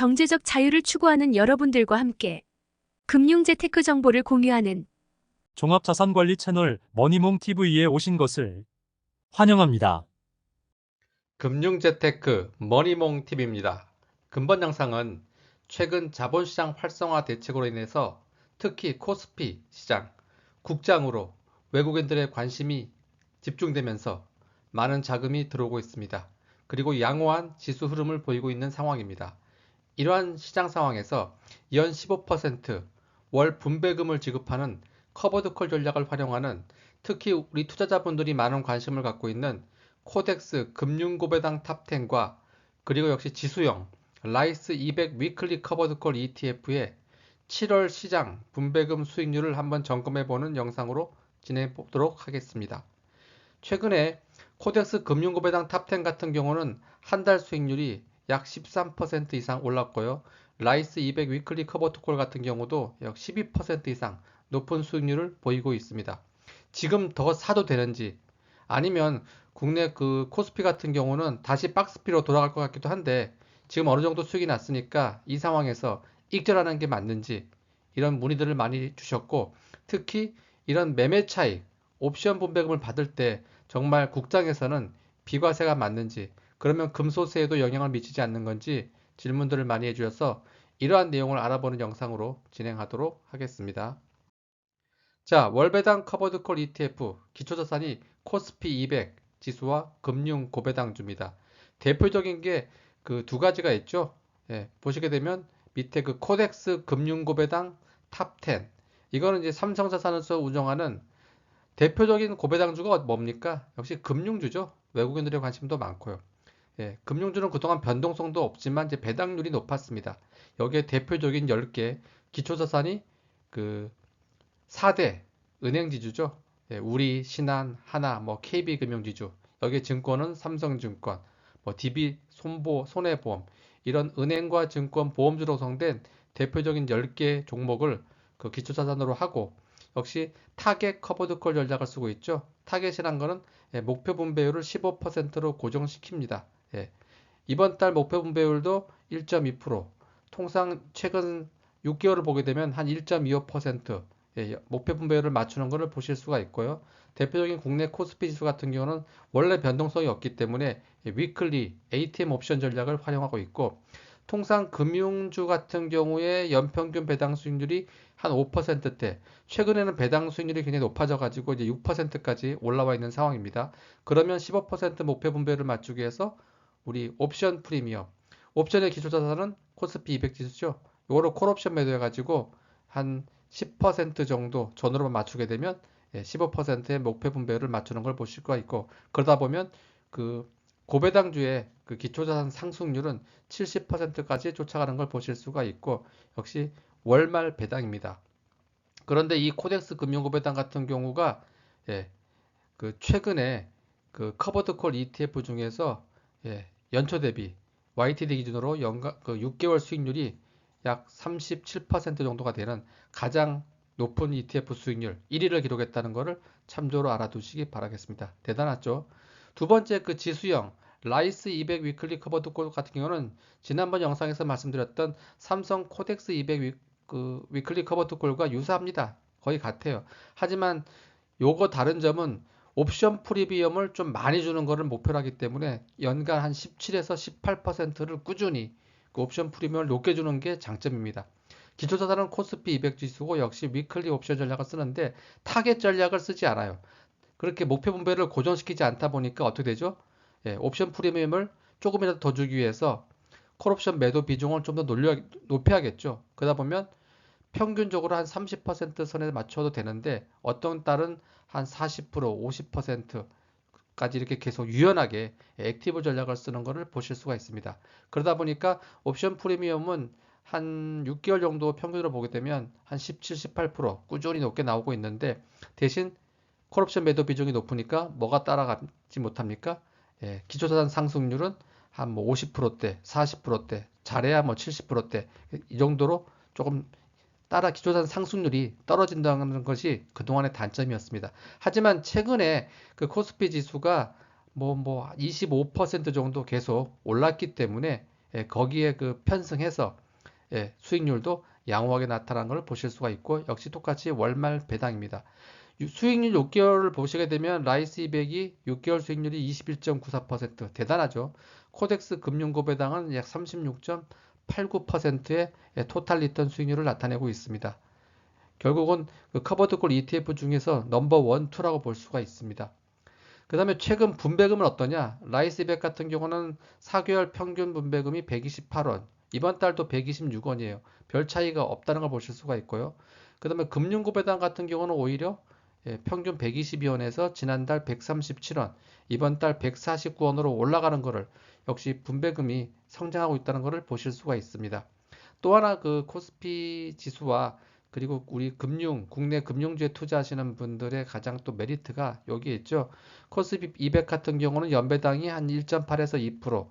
경제적 자유를 추구하는 여러분들과 함께 금융 재테크 정보를 공유하는 종합자산관리 채널 머니몽TV에 오신 것을 환영합니다. 금융재테크 머니몽TV입니다. 근본 영상은 최근 자본시장 활성화 대책으로 인해서 특히 코스피 시장, 국장으로 외국인들의 관심이 집중되면서 많은 자금이 들어오고 있습니다. 그리고 양호한 지수 흐름을 보이고 있는 상황입니다. 이러한 시장 상황에서 연 15% 월 분배금을 지급하는 커버드콜 전략을 활용하는 특히 우리 투자자분들이 많은 관심을 갖고 있는 코덱스 금융고배당 탑10과 그리고 역시 지수형 라이스 200 위클리 커버드콜 ETF의 7월 시장 분배금 수익률을 한번 점검해보는 영상으로 진행해 보도록 하겠습니다. 최근에 코덱스 금융고배당 탑10 같은 경우는 한 달 수익률이 약 13% 이상 올랐고요. 라이스 200 위클리 커버드콜 같은 경우도 약 12% 이상 높은 수익률을 보이고 있습니다. 지금 더 사도 되는지 아니면 국내 그 코스피 같은 경우는 다시 박스피로 돌아갈 것 같기도 한데 지금 어느 정도 수익이 났으니까 이 상황에서 익절하는 게 맞는지 이런 문의들을 많이 주셨고 특히 이런 매매 차익, 옵션 분배금을 받을 때 정말 국장에서는 비과세가 맞는지 그러면 금소세에도 영향을 미치지 않는 건지 질문들을 많이 해주셔서 이러한 내용을 알아보는 영상으로 진행하도록 하겠습니다. 자, 월배당 커버드콜 ETF 기초자산이 코스피 200 지수와 금융 고배당주입니다. 대표적인 게 그 두 가지가 있죠. 예, 보시게 되면 밑에 그 코덱스 금융 고배당 탑10 이거는 이제 삼성자산에서 운영하는 대표적인 고배당주가 뭡니까? 역시 금융주죠. 외국인들의 관심도 많고요. 예, 금융주는 그동안 변동성도 없지만 이제 배당률이 높았습니다. 여기에 대표적인 10개 기초자산이 그 4대 은행지주죠. 예, 우리, 신한, 하나, 뭐 KB금융지주. 여기 증권은 삼성증권, 뭐 DB, 손해보험 이런 은행과 증권, 보험주로 구성된 대표적인 10개 종목을 그 기초자산으로 하고 역시 타겟 커버드콜 전략을 쓰고 있죠. 타겟이란 거는 예, 목표 분배율을 15%로 고정시킵니다. 예, 이번 달 목표 분배율도 1.2%, 통상 최근 6개월을 보게 되면 한 1.25% 예, 목표 분배율을 맞추는 것을 보실 수가 있고요. 대표적인 국내 코스피 지수 같은 경우는 원래 변동성이 없기 때문에 위클리 ATM 옵션 전략을 활용하고 있고 통상 금융주 같은 경우에 연평균 배당 수익률이 한 5%대, 최근에는 배당 수익률이 굉장히 높아져 가지고 이제 6%까지 올라와 있는 상황입니다. 그러면 15% 목표 분배율을 맞추기 위해서 우리 옵션 프리미엄, 옵션의 기초자산은 코스피 200 지수죠. 이거를 콜옵션 매도해 가지고 한 10% 정도 전후로만 맞추게 되면 15%의 목표 분배율을 맞추는 걸 보실 수가 있고 그러다 보면 그 고배당주의 그 기초자산 상승률은 70%까지 쫓아가는 걸 보실 수가 있고 역시 월말 배당입니다. 그런데 이 코덱스 금융고배당 같은 경우가 그 최근에 그 커버드콜 ETF 중에서 연초 대비 YTD 기준으로 연간 그 6개월 수익률이 약 37% 정도가 되는 가장 높은 ETF 수익률 1위를 기록했다는 것을 참조로 알아두시기 바라겠습니다. 대단하죠? 두 번째 그 지수형 라이스 200 위클리 커버드콜 같은 경우는 지난번 영상에서 말씀드렸던 삼성 코덱스 200 그 위클리 커버드콜과 유사합니다. 거의 같아요. 하지만 요거 다른 점은 옵션 프리미엄을 좀 많이 주는 거를 목표로 하기 때문에 연간 한 17에서 18%를 꾸준히 그 옵션 프리미엄을 높게 주는 게 장점입니다. 기초자산은 코스피 200 지수고 역시 위클리 옵션 전략을 쓰는데 타겟 전략을 쓰지 않아요. 그렇게 목표 분배를 고정시키지 않다 보니까 어떻게 되죠? 옵션 프리미엄을 조금이라도 더 주기 위해서 콜옵션 매도 비중을 좀 더 높여야겠죠. 그러다 보면 평균적으로 한 30% 선에 맞춰도 되는데 어떤 달은 한 40%, 50%까지 이렇게 계속 유연하게 액티브 전략을 쓰는 것을 보실 수가 있습니다. 그러다 보니까 옵션 프리미엄은 한 6개월 정도 평균으로 보게 되면 한 17, 18% 꾸준히 높게 나오고 있는데 대신 콜옵션 매도 비중이 높으니까 뭐가 따라가지 못합니까? 기초자산 상승률은 한 뭐 50%대, 40%대, 잘해야 뭐 70%대 이 정도로 조금 따라 기초자산 상승률이 떨어진다는 것이 그동안의 단점이었습니다. 하지만 최근에 그 코스피 지수가 뭐 25% 정도 계속 올랐기 때문에 거기에 그 편승해서 수익률도 양호하게 나타난 걸 보실 수가 있고, 역시 똑같이 월말 배당입니다. 수익률 6개월을 보시게 되면 라이스 200이 6개월 수익률이 21.94%, 대단하죠. 코덱스 금융고배당은 약 36.89%의 토탈 리턴 수익률을 나타내고 있습니다. 결국은 그 커버드콜 ETF 중에서 넘버 1, 2라고 볼 수가 있습니다. 그 다음에 최근 분배금은 어떠냐? 라이스 200 같은 경우는 4개월 평균 분배금이 128원, 이번 달도 126원이에요. 별 차이가 없다는 걸 보실 수가 있고요. 그 다음에 금융고배당 같은 경우는 오히려 평균 122원에서 지난달 137원, 이번 달 149원으로 올라가는 것을, 역시 분배금이 성장하고 있다는 것을 보실 수가 있습니다. 또 하나 그 코스피 지수와 그리고 우리 국내 금융주에 투자하시는 분들의 가장 또 메리트가 여기에 있죠. 코스피 200 같은 경우는 연배당이 한 1.8에서 2%,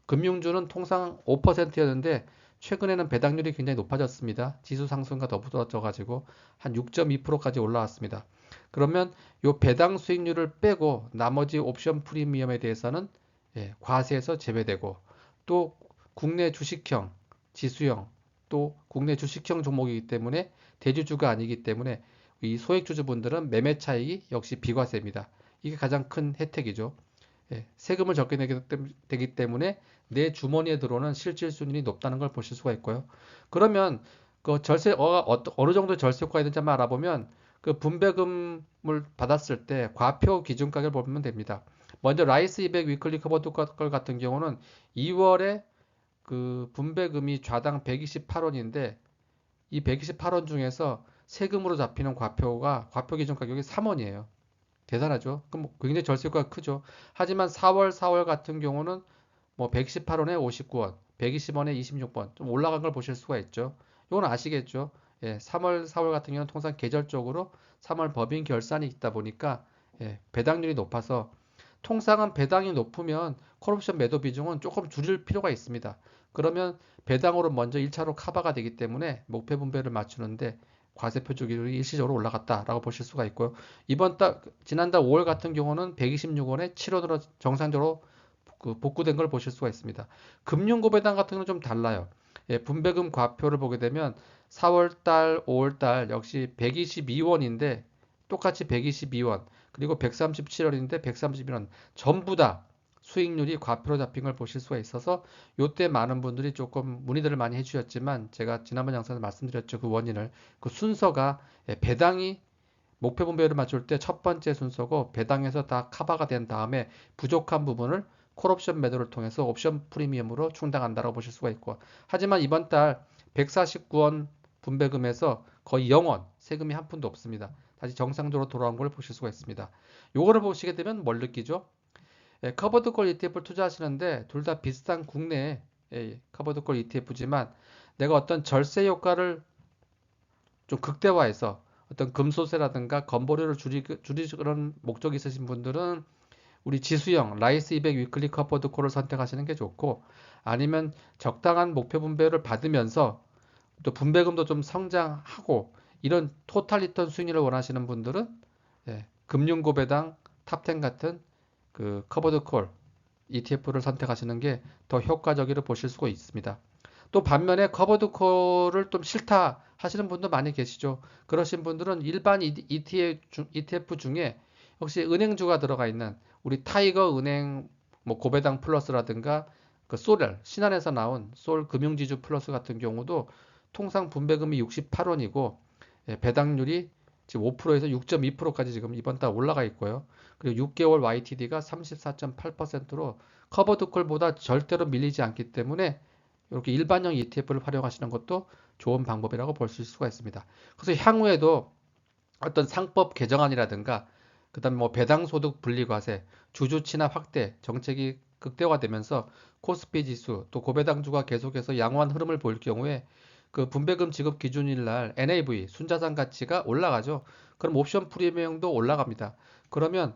금융주는 통상 5%였는데 최근에는 배당률이 굉장히 높아졌습니다. 지수 상승과 더불어져 가지고 한 6.2%까지 올라왔습니다. 그러면 이 배당 수익률을 빼고 나머지 옵션 프리미엄에 대해서는 과세에서 제외되고, 또 국내 주식형, 지수형, 또 국내 주식형 종목이기 때문에 대주주가 아니기 때문에 이 소액주주분들은 매매 차익이 역시 비과세입니다. 이게 가장 큰 혜택이죠. 세금을 적게 내게 되기 때문에 내 주머니에 들어오는 실질 수익률이 높다는 걸 보실 수가 있고요. 그러면 그 어느 정도 절세 효과가 있는지 한번 알아보면, 그 분배금을 받았을 때 과표 기준 가격을 보면 됩니다. 먼저 라이스 200 위클리 커버드 걸 같은 경우는 2월에 그 분배금이 좌당 128원인데, 이 128원 중에서 세금으로 잡히는 과표 기준 가격이 3원이에요. 대단하죠. 그럼 굉장히 절세가 크죠. 하지만 4월 같은 경우는 뭐 118원에 59원, 120원에 26원 좀 올라간 걸 보실 수가 있죠. 이건 아시겠죠? 3월, 4월 같은 경우는 통상 계절적으로 3월 법인 결산이 있다 보니까 배당률이 높아서, 통상은 배당이 높으면 콜옵션 매도 비중은 조금 줄일 필요가 있습니다. 그러면 배당으로 먼저 1차로 커버가 되기 때문에 목표 분배를 맞추는데 과세 표준율이 일시적으로 올라갔다라고 보실 수가 있고요. 지난달 5월 같은 경우는 126원에 7원으로 정상적으로 복구된 걸 보실 수가 있습니다. 금융고배당 같은 경우는 좀 달라요. 분배금 과표를 보게 되면 4월달, 5월달 역시 122원인데 똑같이 122원, 그리고 137원인데 131원, 전부 다 수익률이 과표로 잡힌 걸 보실 수가 있어서, 요때 많은 분들이 조금 문의들을 많이 해주셨지만, 제가 지난번 영상에서 말씀드렸죠. 그 원인을, 그 순서가 배당이 목표 분배를 맞출 때 첫 번째 순서고, 배당에서 다 커버가 된 다음에 부족한 부분을 콜옵션 매도를 통해서 옵션 프리미엄으로 충당한다고 보실 수가 있고, 하지만 이번 달 149원 분배금에서 거의 0원 세금이 한 푼도 없습니다. 다시 정상적으로 돌아온 걸 보실 수가 있습니다. 요거를 보시게 되면 뭘 느끼죠? 커버드 콜 ETF를 투자하시는데 둘 다 비슷한 국내 커버드 콜 ETF지만, 내가 어떤 절세 효과를 좀 극대화해서 어떤 금소세라든가 건보료를 줄이는 목적이 있으신 분들은 우리 지수형 라이스 200 위클리 커버드 콜을 선택하시는 게 좋고, 아니면 적당한 목표 분배를 받으면서 또 분배금도 좀 성장하고 이런 토탈 리턴 수익률을 원하시는 분들은 금융고배당 탑10 같은 그 커버드 콜 ETF를 선택하시는 게 더 효과적이라고 보실 수가 있습니다. 또 반면에 커버드 콜을 좀 싫다 하시는 분도 많이 계시죠. 그러신 분들은 일반 ETF 중에 혹시 은행주가 들어가 있는 우리 타이거 은행 뭐 고배당 플러스라든가 그 솔 신한에서 나온 솔 금융지주 플러스 같은 경우도 통상 분배금이 68원이고 배당률이 지금 5%에서 6.2%까지 지금 이번 달 올라가 있고요. 그리고 6개월 YTD가 34.8%로 커버드콜보다 절대로 밀리지 않기 때문에 이렇게 일반형 ETF를 활용하시는 것도 좋은 방법이라고 볼 수가 있습니다. 그래서 향후에도 어떤 상법 개정안이라든가 그다음에 뭐 배당소득 분리과세, 주주 취납 확대 정책이 극대화되면서 코스피 지수 또 고배당주가 계속해서 양호한 흐름을 보일 경우에 그 분배금 지급 기준일 날 NAV 순자산 가치가 올라가죠. 그럼 옵션 프리미엄도 올라갑니다. 그러면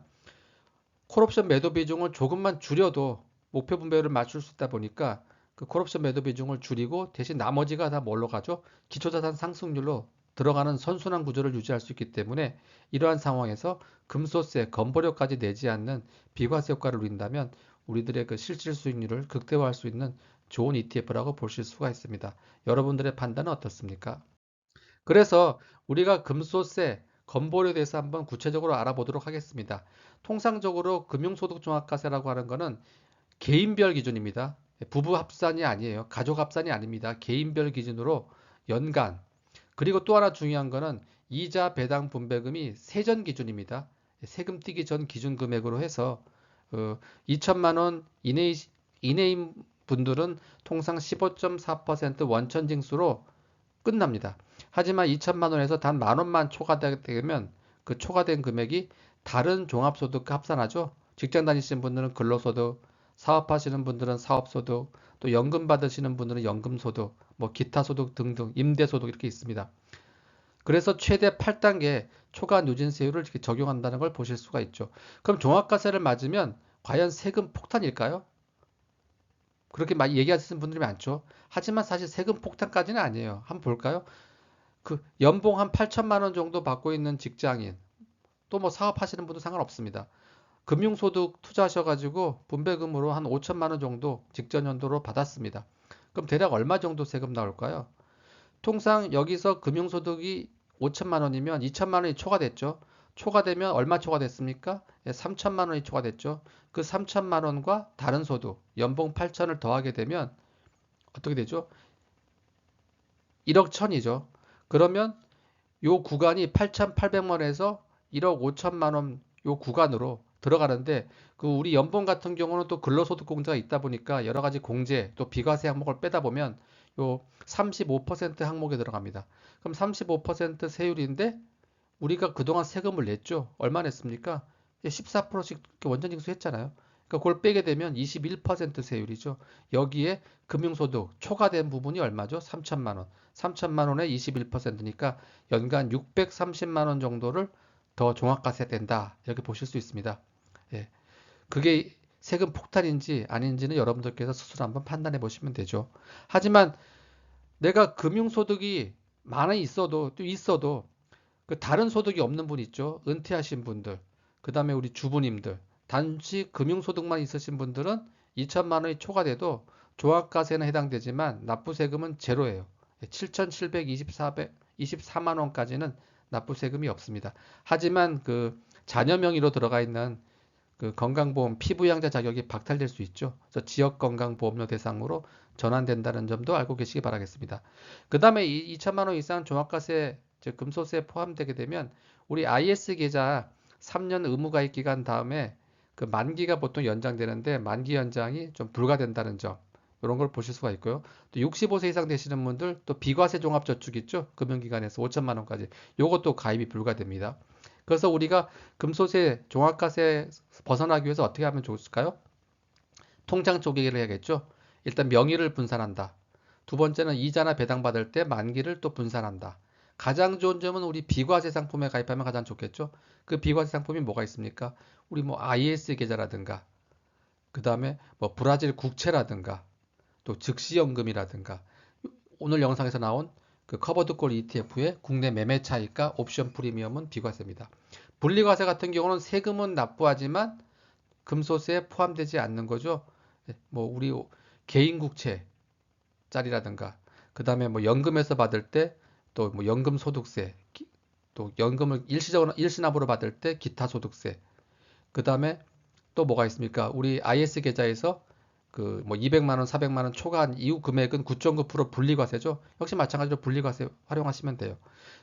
콜옵션 매도 비중을 조금만 줄여도 목표 분배를 맞출 수 있다 보니까 그 콜옵션 매도 비중을 줄이고 대신 나머지가 다 뭘로 가죠? 기초자산 상승률로 들어가는 선순환 구조를 유지할 수 있기 때문에, 이러한 상황에서 금소세, 건보료까지 내지 않는 비과세 효과를 누린다면 우리들의 그 실질 수익률을 극대화할 수 있는 좋은 ETF라고 보실 수가 있습니다. 여러분들의 판단은 어떻습니까? 그래서 우리가 금소세, 건보료에 대해서 한번 구체적으로 알아보도록 하겠습니다. 통상적으로 금융소득종합과세라고 하는 것은 개인별 기준입니다. 부부 합산이 아니에요. 가족 합산이 아닙니다. 개인별 기준으로 연간, 그리고 또 하나 중요한 거는 이자 배당 분배금이 세전 기준입니다. 세금 떼기 전 기준 금액으로 해서 2천만 원 이내인 분들은 통상 15.4% 원천 징수로 끝납니다. 하지만 2천만 원에서 단 만 원만 초과되게 되면 그 초과된 금액이 다른 종합소득과 합산하죠. 직장 다니시는 분들은 근로소득, 사업하시는 분들은 사업소득, 또 연금 받으시는 분들은 연금소득, 뭐 기타 소득 등등 임대소득 이렇게 있습니다. 그래서 최대 8단계 초과 누진세율을 이렇게 적용한다는 걸 보실 수가 있죠. 그럼 종합과세를 맞으면 과연 세금 폭탄일까요? 그렇게 많이 얘기하시는 분들이 많죠. 하지만 사실 세금 폭탄까지는 아니에요. 한번 볼까요? 그 연봉 한 8천만 원 정도 받고 있는 직장인, 또 뭐 사업하시는 분도 상관없습니다. 금융소득 투자하셔가지고 분배금으로 한 5천만 원 정도 직전 연도로 받았습니다. 그럼 대략 얼마 정도 세금 나올까요? 통상 여기서 금융소득이 5천만 원이면 2천만 원이 초과됐죠. 초과되면 얼마 초과됐습니까? 3천만 원이 초과됐죠. 그 3천만 원과 다른 소득, 연봉 8천을 더하게 되면 어떻게 되죠? 1억 1천이죠. 그러면 요 구간이 8,800만 원에서 1억 5천만 원 요 구간으로 들어가는데 그 우리 연봉 같은 경우는 또 근로소득 공제가 있다 보니까 여러 가지 공제 또 비과세 항목을 빼다 보면 요 35% 항목에 들어갑니다. 그럼 35% 세율인데 우리가 그동안 세금을 냈죠. 얼마 냈습니까? 14%씩 원전 징수했잖아요. 그러니까 그걸 빼게 되면 21% 세율이죠. 여기에 금융소득 초과된 부분이 얼마죠? 3천만 원. 3천만 원에 21%니까 연간 630만 원 정도를 더 종합과세 된다. 이렇게 보실 수 있습니다. 예. 그게 세금 폭탄인지 아닌지는 여러분들께서 스스로 한번 판단해 보시면 되죠. 하지만 내가 금융소득이 많이 있어도 또 있어도 그 다른 소득이 없는 분 있죠. 은퇴하신 분들, 그 다음에 우리 주부님들, 단지 금융소득만 있으신 분들은 2천만 원이 초과돼도 종합과세는 해당되지만 납부세금은 제로예요. 7,724만 원까지는 납부세금이 없습니다. 하지만 그 자녀 명의로 들어가 있는 그 건강보험 피부양자 자격이 박탈될 수 있죠. 그래서 지역건강보험료 대상으로 전환된다는 점도 알고 계시기 바라겠습니다. 그 다음에 2천만 원 이상 종합과세, 즉 금소세에 포함되게 되면 우리 IS 계좌 3년 의무가입 기간 다음에 그 만기가 보통 연장되는데 만기 연장이 좀 불가된다는 점 이런 걸 보실 수가 있고요. 또 65세 이상 되시는 분들 또 비과세 종합저축 있죠. 금융기관에서 5천만 원까지 요것도 가입이 불가됩니다. 그래서 우리가 금소세, 종합과세 벗어나기 위해서 어떻게 하면 좋을까요? 통장 쪼개기를 해야겠죠. 일단 명의를 분산한다. 두 번째는 이자나 배당받을 때 만기를 또 분산한다. 가장 좋은 점은 우리 비과세 상품에 가입하면 가장 좋겠죠. 그 비과세 상품이 뭐가 있습니까? 우리 뭐 IS 계좌라든가, 그 다음에 뭐 브라질 국채라든가, 또 즉시연금이라든가, 오늘 영상에서 나온 그 커버드콜 ETF의 국내 매매 차익과 옵션 프리미엄은 비과세입니다. 분리과세 같은 경우는 세금은 납부하지만 금소세에 포함되지 않는 거죠. 뭐 우리 개인 국채 짜리라든가 그 다음에 뭐 연금에서 받을 때 또 뭐 연금 소득세, 또 연금을 일시납으로 받을 때 기타 소득세, 그 다음에 또 뭐가 있습니까? 우리 IS 계좌에서 그 뭐 200만 원, 400만 원 초과한 이후 금액은 9.9% 분리과세죠. 역시 마찬가지로 분리과세 활용하시면 돼요.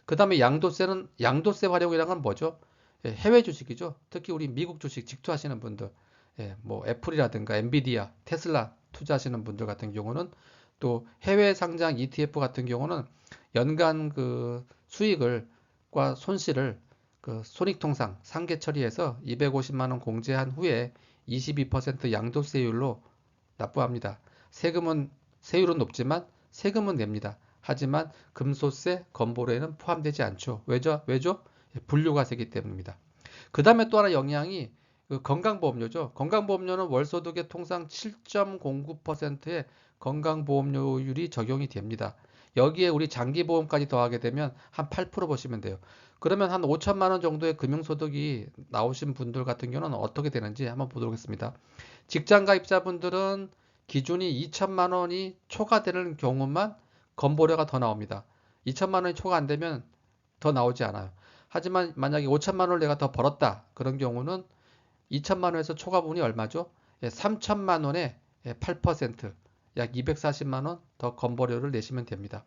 그 다음에 양도세 활용이란 건 뭐죠? 예, 해외 주식이죠. 특히 우리 미국 주식 직투하시는 분들, 예, 뭐 애플이라든가 엔비디아, 테슬라 투자하시는 분들 같은 경우는 또 해외 상장 ETF 같은 경우는 연간 그 수익을과 손실을 그 손익통상 상계 처리해서 250만 원 공제한 후에 22% 양도세율로 납부합니다. 세율은 높지만 세금은 냅니다. 하지만 금소세, 건보료에는 포함되지 않죠. 왜죠? 왜죠? 분류과세이기 때문입니다. 그 다음에 또 하나 영향이 그 건강보험료죠. 건강보험료는 월소득의 통상 7.09%의 건강보험료율이 적용이 됩니다. 여기에 우리 장기보험까지 더하게 되면 한 8% 보시면 돼요. 그러면 한 5천만 원 정도의 금융소득이 나오신 분들 같은 경우는 어떻게 되는지 한번 보도록 하겠습니다. 직장 가입자분들은 기준이 2천만 원이 초과되는 경우만 건보료가 더 나옵니다. 2천만 원이 초과 안 되면 더 나오지 않아요. 하지만 만약에 5천만 원을 내가 더 벌었다. 그런 경우는 2천만 원에서 초과분이 얼마죠? 3천만 원에 8%, 약 240만 원 더 건보료를 내시면 됩니다.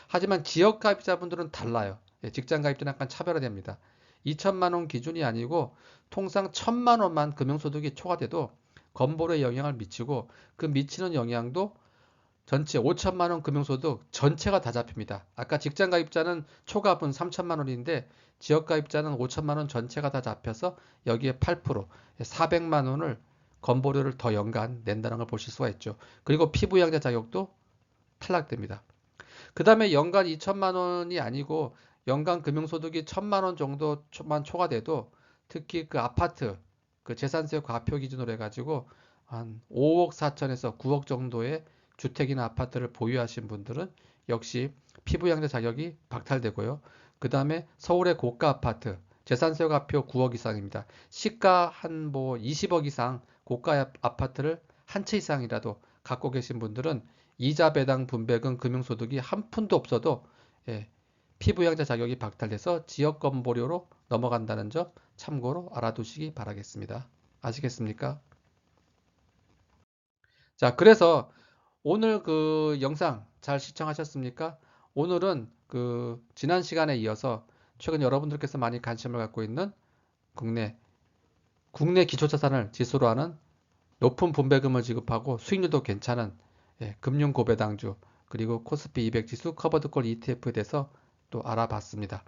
하지만 지역 가입자분들은 달라요. 직장 가입자는 약간 차별화됩니다. 2천만 원 기준이 아니고 통상 1천만 원만 금융소득이 초과돼도 건보료에 영향을 미치고 그 미치는 영향도 전체 5천만 원 금융소득 전체가 다 잡힙니다. 아까 직장 가입자는 초과분 3천만 원인데 지역 가입자는 5천만 원 전체가 다 잡혀서 여기에 8%, 400만 원을 건보료를 더 연간 낸다는 걸 보실 수가 있죠. 그리고 피부양자 자격도 탈락됩니다. 그 다음에 연간 2천만 원이 아니고 연간 금융소득이 1천만 원 정도만 초과돼도 특히 그 아파트 그 재산세 과표 기준으로 해가지고 한 5억 4천에서 9억 정도의 주택이나 아파트를 보유하신 분들은 역시 피부양자 자격이 박탈되고요. 그 다음에 서울의 고가 아파트 재산세 과표 9억 이상입니다. 시가 한 뭐 20억 이상 고가 아파트를 한 채 이상이라도 갖고 계신 분들은 이자 배당 분배금 금융소득이 한 푼도 없어도 피부양자 자격이 박탈돼서 지역건보료로 넘어간다는 점 참고로 알아두시기 바라겠습니다. 아시겠습니까? 자, 그래서 오늘 그 영상 잘 시청하셨습니까? 오늘은 그 지난 시간에 이어서 최근 여러분들께서 많이 관심을 갖고 있는 국내 기초자산을 지수로 하는 높은 분배금을 지급하고 수익률도 괜찮은 금융고배당주 그리고 코스피 200 지수 커버드콜 ETF에 대해서 또 알아봤습니다.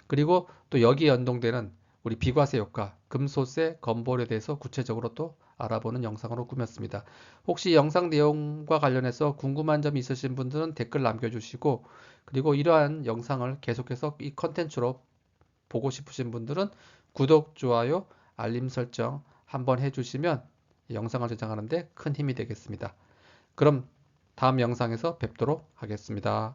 그리고 또 여기에 연동되는 우리 비과세 효과, 금소세, 건보료에 대해서 구체적으로 또 알아보는 영상으로 꾸몄습니다. 혹시 영상 내용과 관련해서 궁금한 점이 있으신 분들은 댓글 남겨주시고 그리고 이러한 영상을 계속해서 이 컨텐츠로 보고 싶으신 분들은 구독, 좋아요, 알림 설정 한번 해주시면 영상을 제작하는 데 큰 힘이 되겠습니다. 그럼 다음 영상에서 뵙도록 하겠습니다.